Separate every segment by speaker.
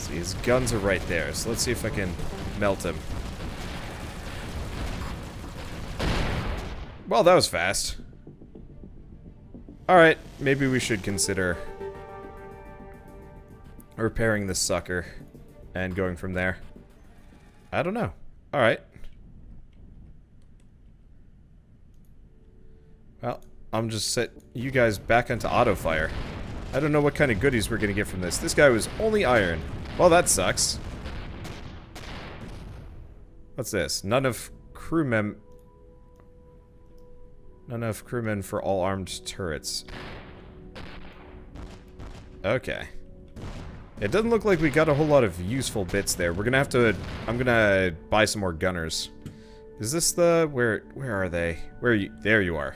Speaker 1: See, his guns are right there, so let's see if I can melt him. Well, that was fast. Alright, maybe we should consider repairing this sucker and going from there. I don't know. Alright. Well, I'm just set you guys back into auto fire. I don't know what kind of goodies we're gonna get from this. This guy was only iron. Well, that sucks. What's this? None of crewmen for all armed turrets. Okay. It doesn't look like we got a whole lot of useful bits there. We're gonna have to... I'm gonna buy some more gunners. Is this the... Where are they? Where are you? There you are.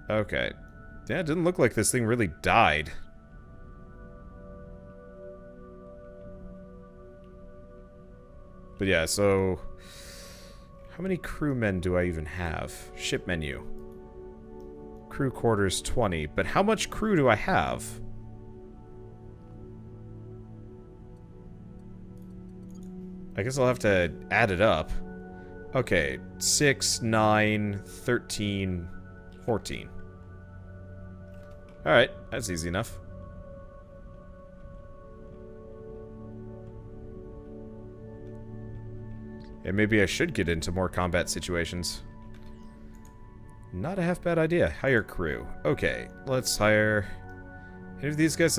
Speaker 1: Okay. Yeah, it didn't look like this thing really died. But yeah, so... How many crewmen do I even have? Ship menu. Crew quarters 20. But how much crew do I have? I guess I'll have to add it up. Okay, 6, 9, 13, 14. Alright, that's easy enough. And maybe I should get into more combat situations. Not a half bad idea. Hire crew. Okay, let's hire... Any of these guys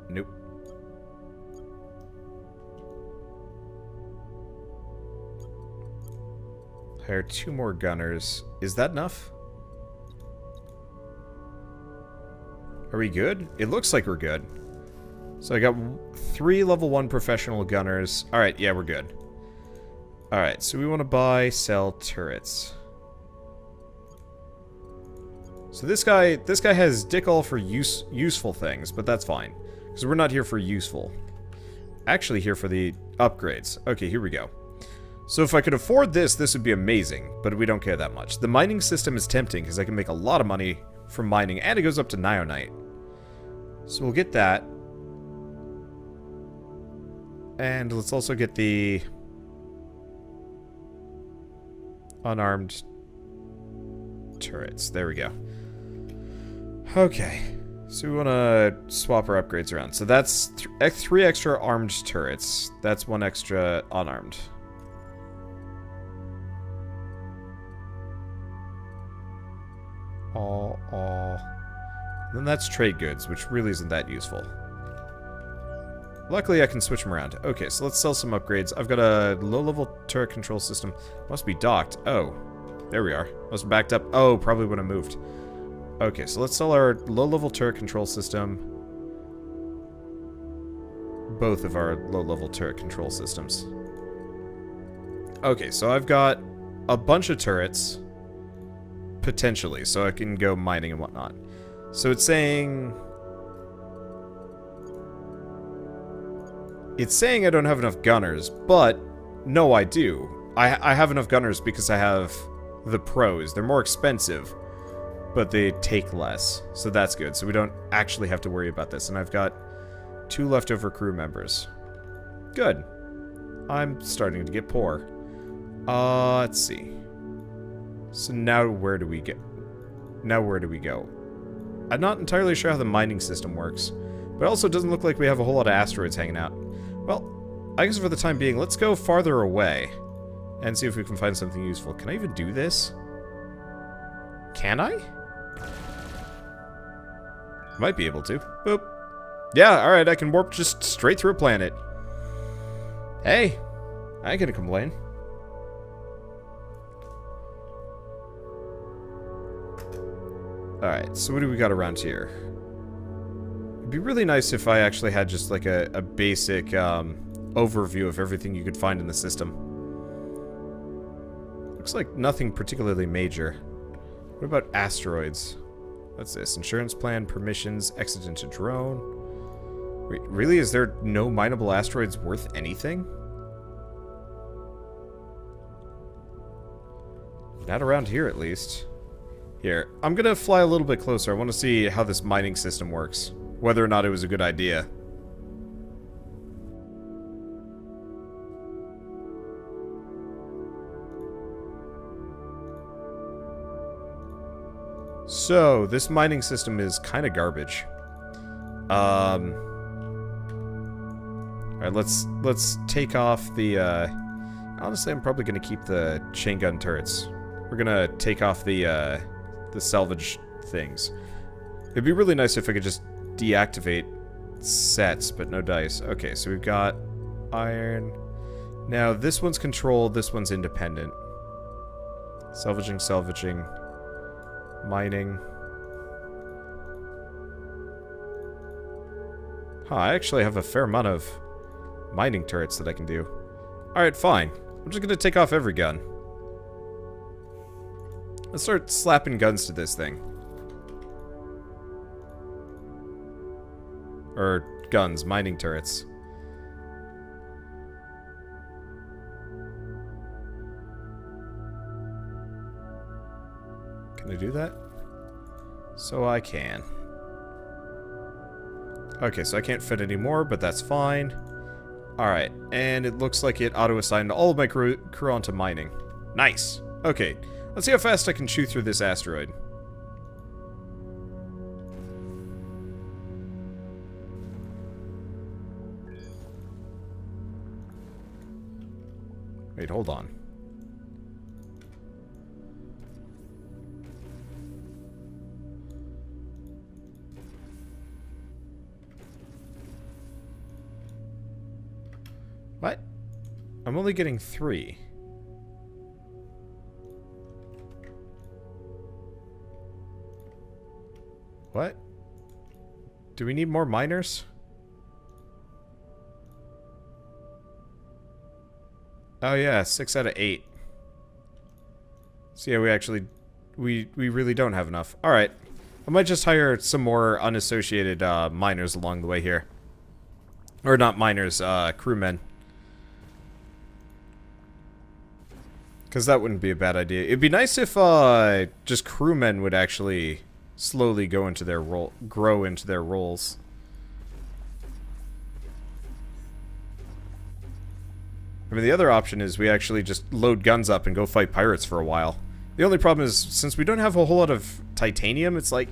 Speaker 1: Nope. Hire 2 more gunners. Is that enough? Are we good? It looks like we're good. So I got 3 level 1 professional gunners. Alright, yeah, we're good. Alright, so we want to buy, sell turrets. So this guy has dick all for useful things, but that's fine. Because we're not here for useful. Actually here for the upgrades. Okay, here we go. So if I could afford this, this would be amazing, but we don't care that much. The mining system is tempting because I can make a lot of money from mining, and it goes up to Nionite. So we'll get that. And let's also get the unarmed turrets. There we go. Okay. So we want to swap our upgrades around. So that's 3 extra armed turrets. That's 1 extra unarmed. Then that's trade goods, which really isn't that useful. Luckily, I can switch them around. Okay, so let's sell some upgrades. I've got a low-level turret control system. Must be docked. Oh, there we are. Must have backed up. Oh, probably when I moved. Okay, so let's sell our low-level turret control system. Both of our low-level turret control systems. Okay, so I've got a bunch of turrets. Potentially, so I can go mining and whatnot. So it's saying... It's saying I don't have enough gunners, but no, I do. I have enough gunners because I have the pros. They're more expensive, but they take less, so that's good. So we don't actually have to worry about this, and I've got 2 leftover crew members. Good. I'm starting to get poor. Let's see. So now where do we get? Now where do we go? I'm not entirely sure how the mining system works, but it also doesn't look like we have a whole lot of asteroids hanging out. Well, I guess for the time being, let's go farther away and see if we can find something useful. Can I even do this? Can I? Might be able to. Boop. Yeah, alright, I can warp just straight through a planet. Hey, I ain't gonna complain. Alright, so what do we got around here? It'd be really nice if I actually had just like a basic overview of everything you could find in the system. Looks like nothing particularly major. What about asteroids? What's this? Insurance plan, permissions, exit into drone. Wait, really? Is there no mineable asteroids worth anything? Not around here, at least. Here, I'm gonna fly a little bit closer. I want to see how this mining system works. Whether or not it was a good idea. So, this mining system is kind of garbage. Alright, let's take off the, honestly, I'm probably gonna keep the chain gun turrets. We're gonna take off the salvage things. It'd be really nice if I could just deactivate sets, but no dice. Okay, so we've got iron. Now, this one's controlled, this one's independent. Salvaging, mining. Huh, I actually have a fair amount of mining turrets that I can do. Alright, fine. I'm just gonna take off every gun. Let's start slapping guns to this thing. Or guns, mining turrets. Can I do that? So I can. Okay, so I can't fit any more, but that's fine. Alright, and it looks like it auto-assigned all of my crew onto mining. Nice! Okay, let's see how fast I can chew through this asteroid. Wait, hold on. What? I'm only getting 3. What? Do we need more miners? Oh yeah, 6 out of 8. So yeah, we really don't have enough. Alright. I might just hire some more unassociated miners along the way here. Or not miners, crewmen. Because that wouldn't be a bad idea. It'd be nice if just crewmen would actually slowly grow into their roles. I mean, the other option is we actually just load guns up and go fight pirates for a while. The only problem is, since we don't have a whole lot of titanium, it's like,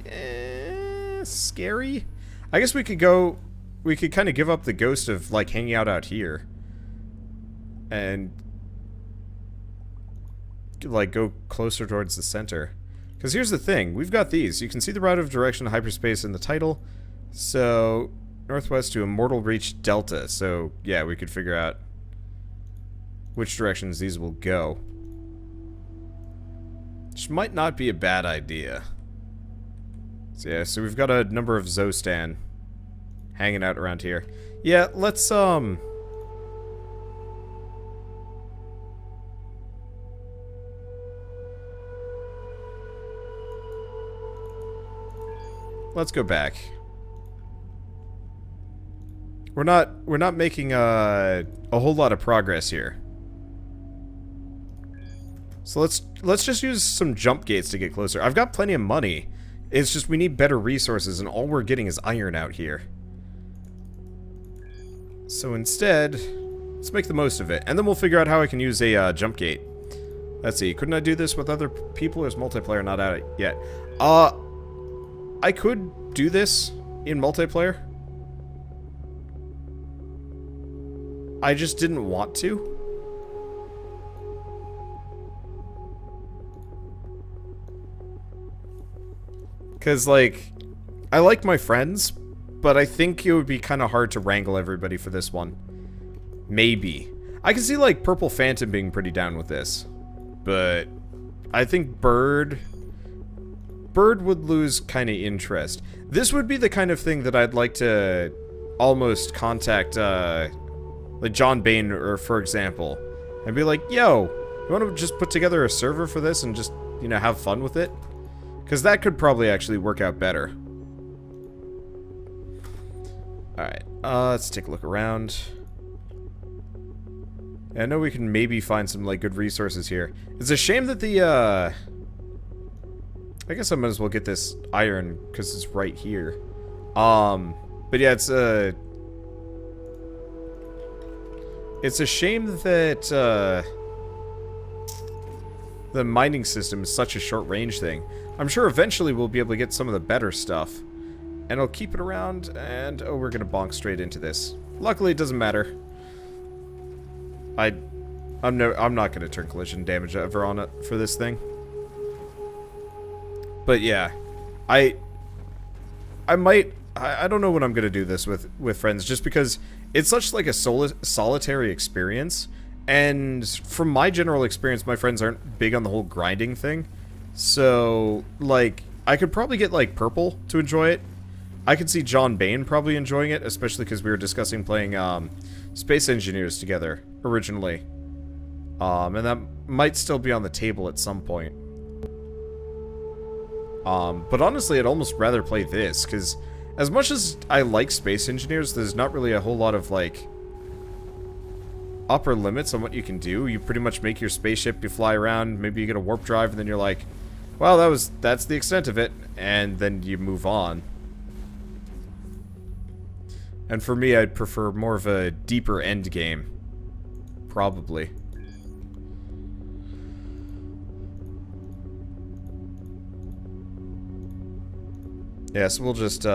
Speaker 1: scary? I guess we could kind of give up the ghost of, like, hanging out here. And, like, go closer towards the center. Because here's the thing, we've got these. You can see the route of direction to hyperspace in the title. So, northwest to Immortal Reach Delta. So, yeah, we could figure out which directions these will go. Which might not be a bad idea. So yeah, so we've got a number of Xsotan hanging out around here. Yeah, let's go back. We're not making a whole lot of progress here. So let's just use some jump gates to get closer. I've got plenty of money. It's just we need better resources, and all we're getting is iron out here. So instead, let's make the most of it. And then we'll figure out how I can use a jump gate. Let's see, couldn't I do this with other people? Or is multiplayer not out yet? I could do this in multiplayer. I just didn't want to. Because, like, I like my friends, but I think it would be kind of hard to wrangle everybody for this one. Maybe. I can see, like, Purple Phantom being pretty down with this. But I think Bird would lose kind of interest. This would be the kind of thing that I'd like to almost contact, like John Bain, or for example, and be like, yo, you want to just put together a server for this and just, you know, have fun with it? Because that could probably actually work out better. Alright, let's take a look around. Yeah, I know we can maybe find some, like, good resources here. It's a shame that the, I guess I might as well get this iron, because it's right here. But yeah, it's a shame that, the mining system is such a short-range thing. I'm sure eventually we'll be able to get some of the better stuff. And I'll keep it around, and... oh, we're gonna bonk straight into this. Luckily, it doesn't matter. I'm not gonna turn collision damage ever on it for this thing. But yeah, I don't know when I'm gonna do this with friends, just because it's such like a solitary experience, and from my general experience, my friends aren't big on the whole grinding thing. So like, I could probably get like Purple to enjoy it. I could see John Bain probably enjoying it, especially because we were discussing playing Space Engineers together originally, and that might still be on the table at some point. But honestly, I'd almost rather play this, because as much as I like Space Engineers, there's not really a whole lot of, like, upper limits on what you can do. You pretty much make your spaceship, you fly around, maybe you get a warp drive, and then you're like, well, that's the extent of it, and then you move on. And for me, I'd prefer more of a deeper end game. Probably. Yeah, so we'll just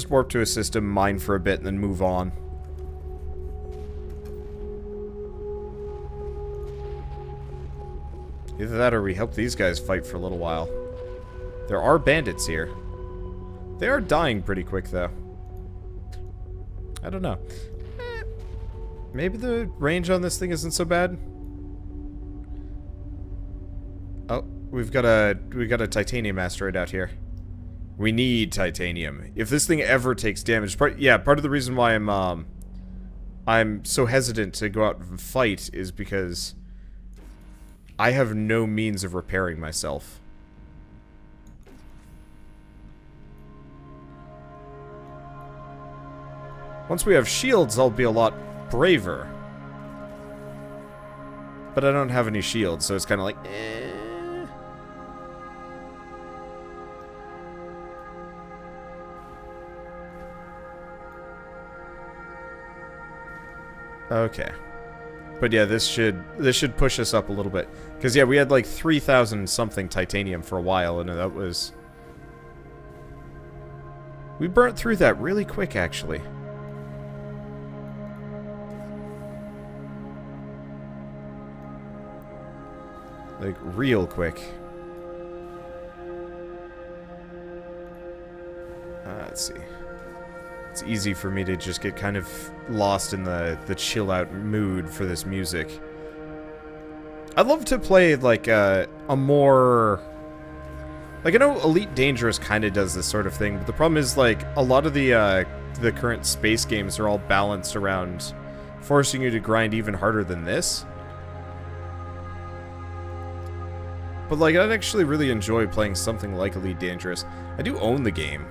Speaker 1: warp to a system, mine for a bit, and then move on. Either that or we help these guys fight for a little while. There are bandits here. They are dying pretty quick, though. I don't know. Maybe the range on this thing isn't so bad. Oh, we've got a titanium asteroid out here. We need titanium. If this thing ever takes damage, part of the reason why I'm so hesitant to go out and fight is because I have no means of repairing myself. Once we have shields, I'll be a lot braver. But I don't have any shields, so it's kind of like, eh. Okay. But yeah, this should push us up a little bit. Because yeah, we had like 3,000 something titanium for a while, and that was... we burnt through that really quick, actually. Like, real quick. Let's see. It's easy for me to just get kind of lost in the chill-out mood for this music. I'd love to play, like, a more... like, I know Elite Dangerous kind of does this sort of thing, but the problem is, like, a lot of the current space games are all balanced around forcing you to grind even harder than this. But, like, I'd actually really enjoy playing something like Elite Dangerous. I do own the game.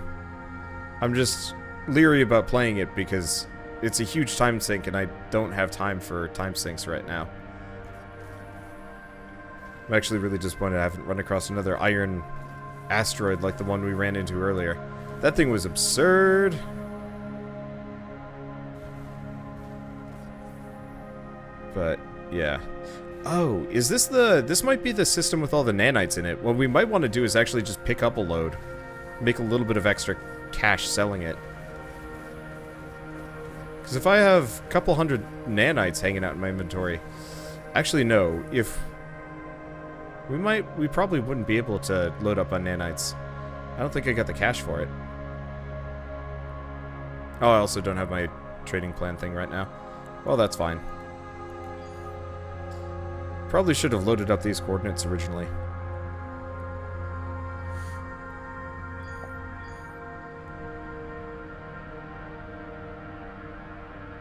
Speaker 1: I'm just leery about playing it because it's a huge time sink and I don't have time for time sinks right now. I'm actually really disappointed I haven't run across another iron asteroid like the one we ran into earlier. That thing was absurd. But, yeah. Oh, is this this might be the system with all the nanites in it. What we might want to do is actually just pick up a load. Make a little bit of extra cash selling it. Because if I have a couple hundred nanites hanging out in my inventory... actually, no. If... we probably wouldn't be able to load up on nanites. I don't think I got the cash for it. Oh, I also don't have my trading plan thing right now. Well, that's fine. Probably should have loaded up these coordinates originally.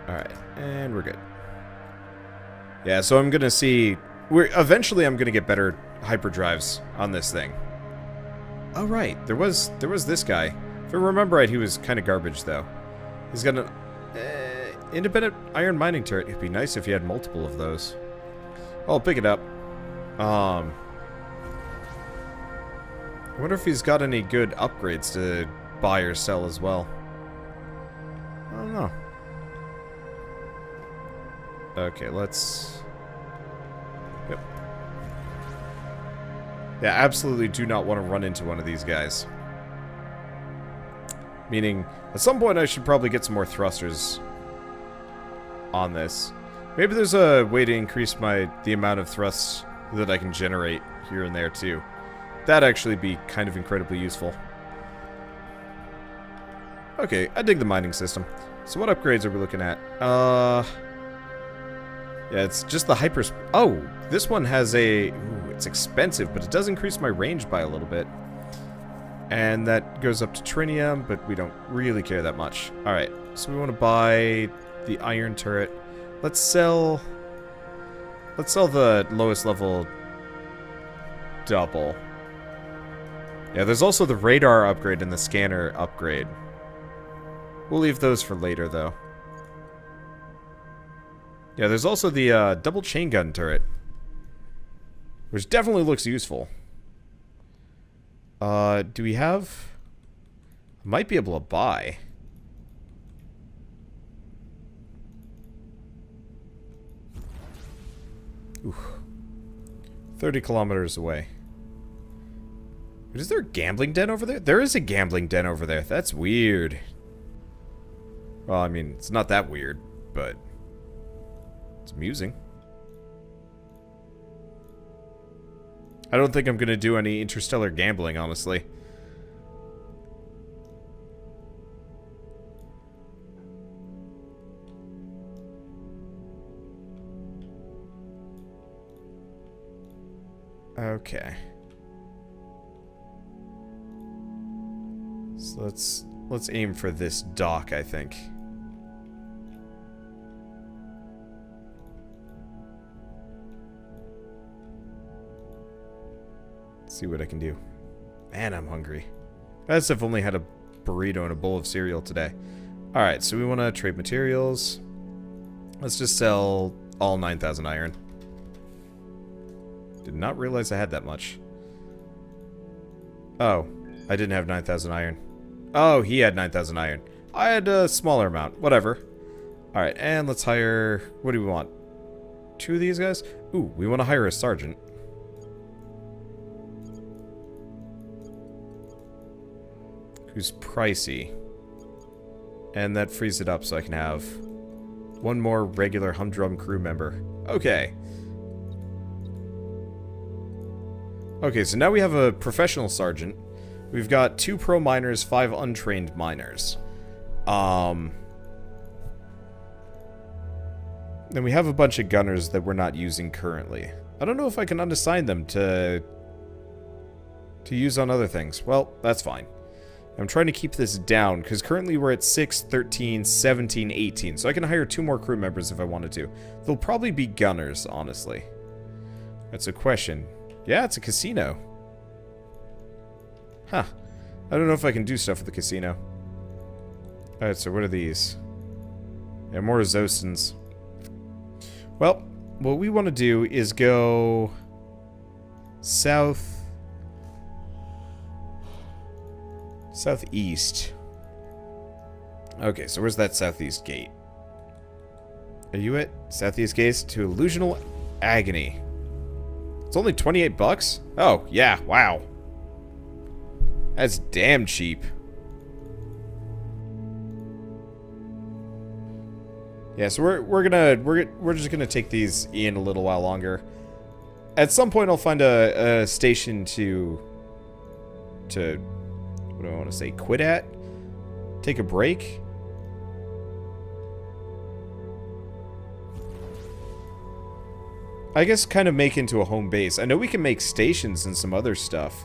Speaker 1: Alright, and we're good. Yeah, so I'm gonna see... eventually I'm gonna get better hyperdrives on this thing. Oh right, there was this guy. If I remember right, he was kind of garbage though. He's got an independent iron mining turret. It'd be nice if he had multiple of those. I'll pick it up. I wonder if he's got any good upgrades to buy or sell as well. I don't know. Okay, let's... Yep. Yeah, absolutely do not want to run into one of these guys. Meaning, at some point I should probably get some more thrusters on this. Maybe there's a way to increase the amount of thrusts that I can generate here and there too. That'd actually be kind of incredibly useful. Okay, I dig the mining system. So what upgrades are we looking at? Yeah, it's just the hyperspace. Oh, this one has a... Ooh, it's expensive, but it does increase my range by a little bit. And that goes up to trinium, but we don't really care that much. Alright, so we want to buy the iron turret. Let's sell the lowest level double. Yeah, there's also the radar upgrade and the scanner upgrade. We'll leave those for later, though. Yeah, there's also the double chain gun turret, which definitely looks useful. Do we have... I might be able to buy. Ooh. 30 kilometers away. Is there a gambling den over there? There is a gambling den over there. That's weird. Well, I mean, it's not that weird, but it's amusing. I don't think I'm going to do any interstellar gambling, honestly. Okay. So let's aim for this dock, I think. See what I can do. Man, I'm hungry. As if I've only had a burrito and a bowl of cereal today. Alright, so we want to trade materials. Let's just sell all 9,000 iron. Did not realize I had that much. Oh, I didn't have 9,000 iron. Oh, he had 9,000 iron. I had a smaller amount. Whatever. Alright, and let's hire... What do we want? 2 of these guys? Ooh, we want to hire a sergeant. Who's pricey. And that frees it up so I can have 1 more regular humdrum crew member. Okay. Okay, so now we have a professional sergeant. We've got 2 pro miners, 5 untrained miners. Then we have a bunch of gunners that we're not using currently. I don't know if I can unassign them to use on other things. Well, that's fine. I'm trying to keep this down, because currently we're at 6, 13, 17, 18. So I can hire 2 more crew members if I wanted to. They'll probably be gunners, honestly. That's a question. Yeah, it's a casino. Huh. I don't know if I can do stuff with the casino. Alright, so what are these? Yeah, more Xsotans. Well, what we want to do is go southeast. Okay, so where's that southeast gate? Are you at southeast gate to Illusional Agony? It's only 28 bucks? Oh, yeah, wow. That's damn cheap. Yeah, so we're just gonna take these in a little while longer. At some point I'll find a station to what do I want to say, quit at? Take a break? I guess kind of make into a home base. I know we can make stations and some other stuff.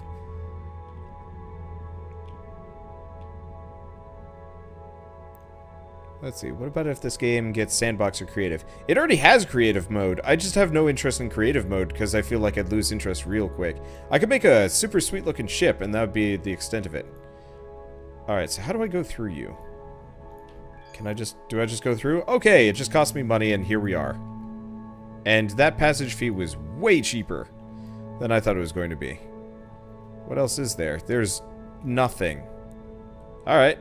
Speaker 1: Let's see, what about if this game gets sandbox or creative? It already has creative mode. I just have no interest in creative mode because I feel like I'd lose interest real quick. I could make a super sweet looking ship and that would be the extent of it. Alright, so how do I go through you? Do I just go through? Okay, it just cost me money and here we are. And that passage fee was way cheaper than I thought it was going to be. What else is there? There's nothing. Alright.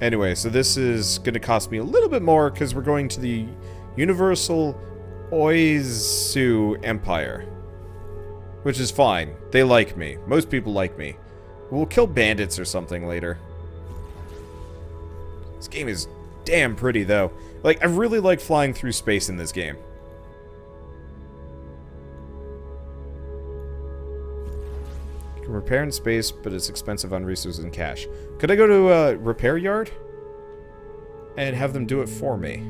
Speaker 1: Anyway, so this is going to cost me a little bit more because we're going to the Universal Oizu Empire. Which is fine. They like me. Most people like me. We'll kill bandits or something later. This game is damn pretty, though. Like, I really like flying through space in this game. You can repair in space, but it's expensive on resources and cash. Could I go to a repair yard? And have them do it for me?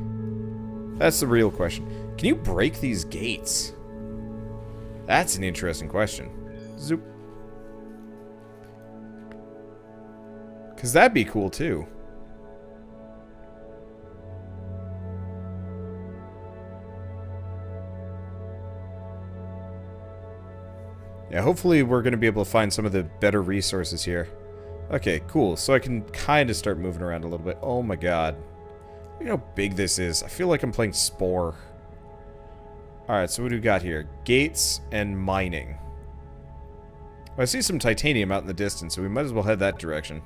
Speaker 1: That's the real question. Can you break these gates? That's an interesting question. Zoop. Because that'd be cool, too. Yeah, hopefully we're going to be able to find some of the better resources here. Okay, cool. So I can kind of start moving around a little bit. Oh my god. Look how big this is. I feel like I'm playing Spore. Alright, so what do we got here? Gates and mining. Well, I see some titanium out in the distance, so we might as well head that direction.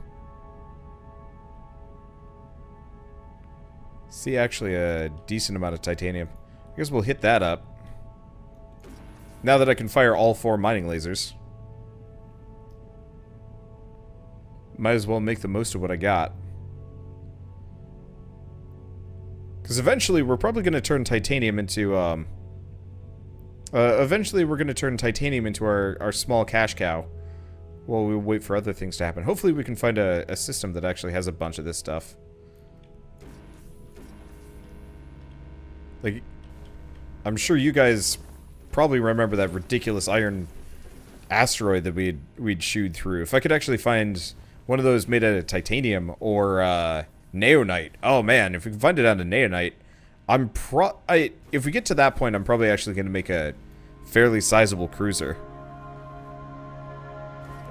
Speaker 1: See, actually, a decent amount of titanium. I guess we'll hit that up. Now that I can fire all 4 mining lasers. Might as well make the most of what I got. Because eventually we're probably going to turn titanium into, eventually we're going to turn titanium into our small cash cow. While we wait for other things to happen. Hopefully we can find a system that actually has a bunch of this stuff. Like, I'm sure you guys probably remember that ridiculous iron asteroid that we'd chewed through. If I could actually find one of those made out of titanium or neonite. Oh man, if we can find it out of neonite, if we get to that point, I'm probably actually going to make a fairly sizable cruiser.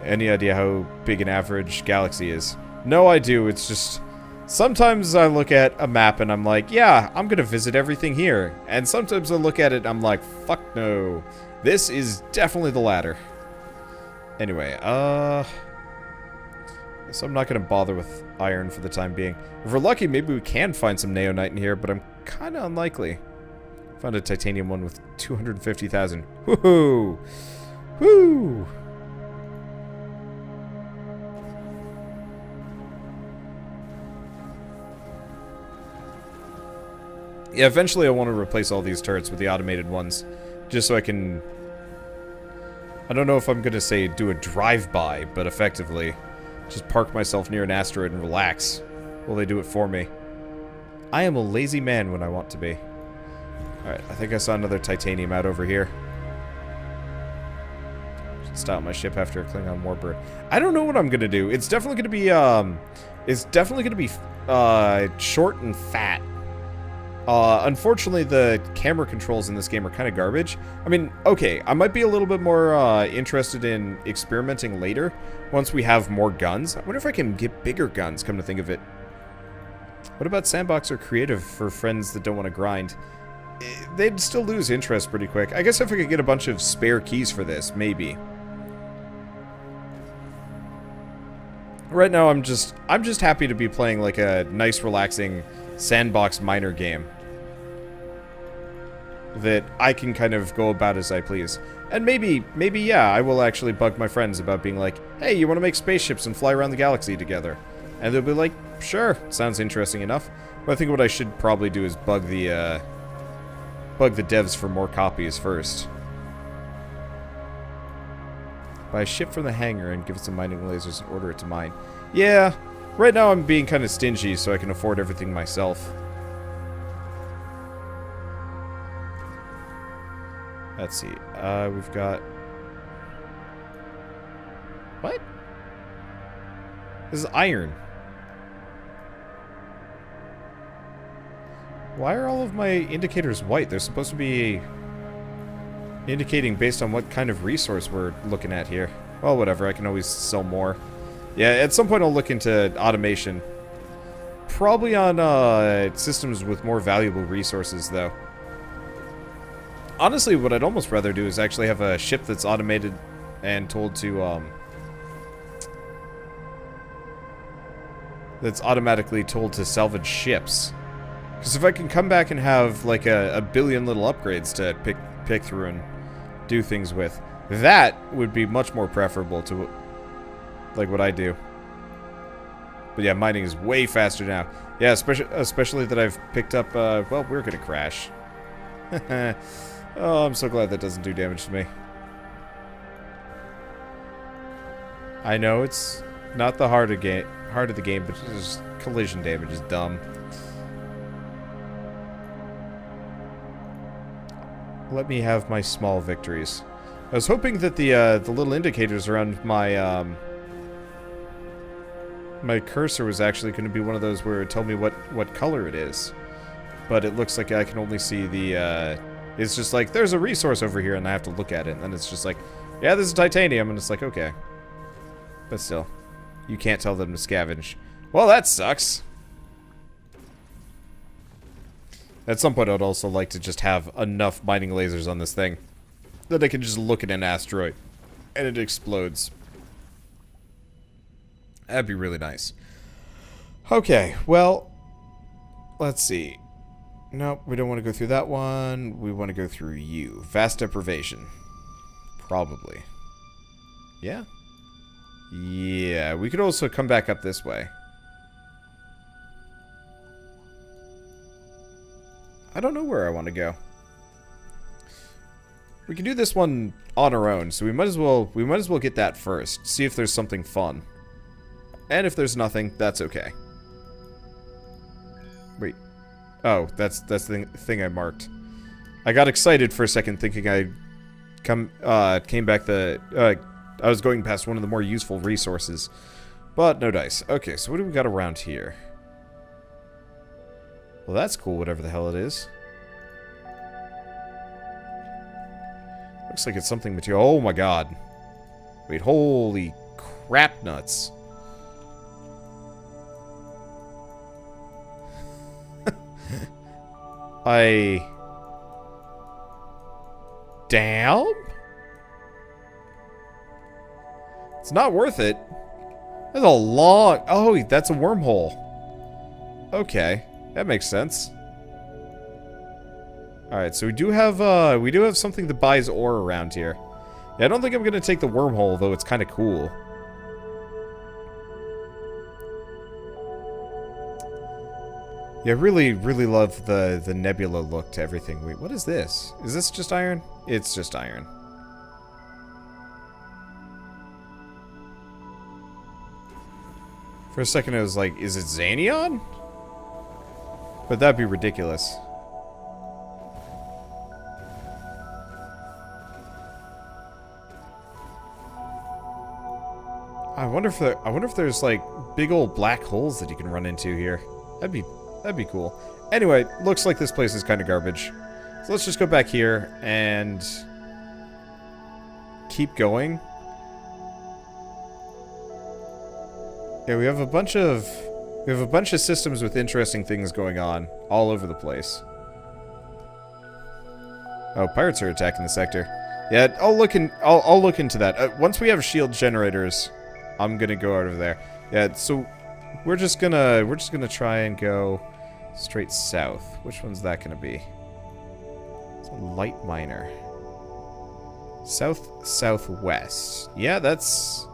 Speaker 1: Any idea how big an average galaxy is? No, I do. It's just sometimes I look at a map and I'm like, yeah, I'm going to visit everything here. And sometimes I look at it and I'm like, fuck no. This is definitely the latter. Anyway, so I'm not going to bother with iron for the time being. If we're lucky, maybe we can find some neonite in here, but I'm kind of unlikely. Found a titanium one with 250,000. Woohoo! Woo! Yeah, eventually I want to replace all these turrets with the automated ones. Just so I can... I don't know if I'm going to say do a drive-by, but effectively just park myself near an asteroid and relax while they do it for me. I am a lazy man when I want to be. Alright, I think I saw another titanium out over here. Should stop my ship after a Klingon warbird. I don't know what I'm going to do. It's definitely going to be, short and fat. Unfortunately, the camera controls in this game are kind of garbage. I mean, okay, I might be a little bit more interested in experimenting later once we have more guns. I wonder if I can get bigger guns, come to think of it. What about Sandbox or Creative for friends that don't want to grind? They'd still lose interest pretty quick. I guess if I could get a bunch of spare keys for this, maybe. Right now, I'm just happy to be playing like a nice, relaxing sandbox miner game that I can kind of go about as I please. And maybe, yeah, I will actually bug my friends about being like, hey, you want to make spaceships and fly around the galaxy together? And they'll be like, sure, sounds interesting enough. But I think what I should probably do is bug the devs for more copies first. Buy a ship from the hangar and give it some mining lasers and order it to mine. Yeah, right now I'm being kind of stingy so I can afford everything myself. Let's see. We've got... What? This is iron. Why are all of my indicators white? They're supposed to be indicating based on what kind of resource we're looking at here. Well, whatever. I can always sell more. Yeah, at some point I'll look into automation. Probably on systems with more valuable resources, though. Honestly, what I'd almost rather do is actually have a ship that's automated and told to, that's automatically told to salvage ships. Because if I can come back and have, like, a billion little upgrades to pick through and do things with, that would be much more preferable to, like, what I do. But yeah, mining is way faster now. Yeah, especially that I've picked up, well, we're gonna crash. Oh, I'm so glad that doesn't do damage to me. I know it's not the heart of the game, but just collision damage is dumb. Let me have my small victories. I was hoping that the little indicators around my my cursor was actually going to be one of those where it would tell me what color it is. But it looks like I can only see the, it's just like, there's a resource over here, and I have to look at it, and then it's just like, yeah, this is titanium, and it's like, okay. But still, you can't tell them to scavenge. Well, that sucks. At some point, I'd also like to just have enough mining lasers on this thing that I can just look at an asteroid, and it explodes. That'd be really nice. Okay, well, let's see. Nope, we don't want to go through that one. We want to go through you. Vast deprivation. Probably. Yeah? Yeah, we could also come back up this way. I don't know where I want to go. We can do this one on our own, so we might as well get that first. See if there's something fun. And if there's nothing, that's okay. Wait. Oh, that's the thing I marked. I got excited for a second thinking I came back I was going past one of the more useful resources. But no dice. Okay, so what do we got around here? Well, that's cool, whatever the hell it is. Looks like it's something material. Oh my god. Wait, holy crap nuts. Damn? It's not worth it. That's a long... Oh, that's a wormhole. Okay, that makes sense. Alright, so we do have something that buys ore around here. Yeah, I don't think I'm gonna take the wormhole, though it's kind of cool. Yeah, I really, really love the nebula look to everything. Wait, what is this? Is this just iron? It's just iron. For a second I was like, is it Xanion? But that'd be ridiculous. I wonder if there's like big old black holes that you can run into here. That'd be cool. Anyway, looks like this place is kind of garbage. So let's just go back here and keep going. Yeah, we have a bunch of systems with interesting things going on all over the place. Oh, pirates are attacking the sector. Yeah, I'll look into that. Once we have shield generators, I'm gonna go over there. Yeah, so we're just gonna try and go straight south. Which one's that gonna be? It's a light miner. Southwest. Yeah, that's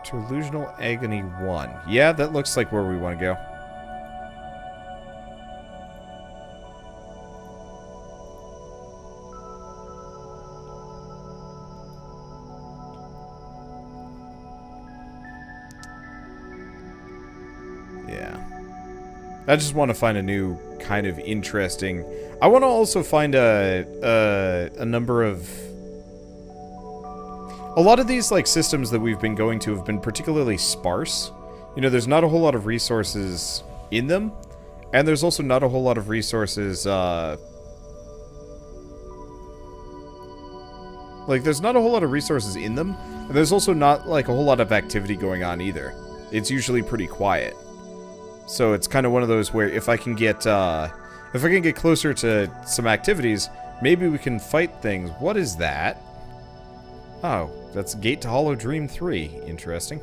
Speaker 1: to Illusional Agony 1. Yeah, that looks like where we want to go. Yeah. I just want to find a new kind of interesting... I want to also find a number of... A lot of these, like, systems that we've been going to have been particularly sparse. You know, there's not a whole lot of resources in them. And there's also not a whole lot of resources, like, there's not a whole lot of resources in them. And there's also not, like, a whole lot of activity going on either. It's usually pretty quiet. So it's kind of one of those where if I can get closer to some activities, maybe we can fight things. What is that? Oh, that's Gate to Hollow Dream 3. Interesting.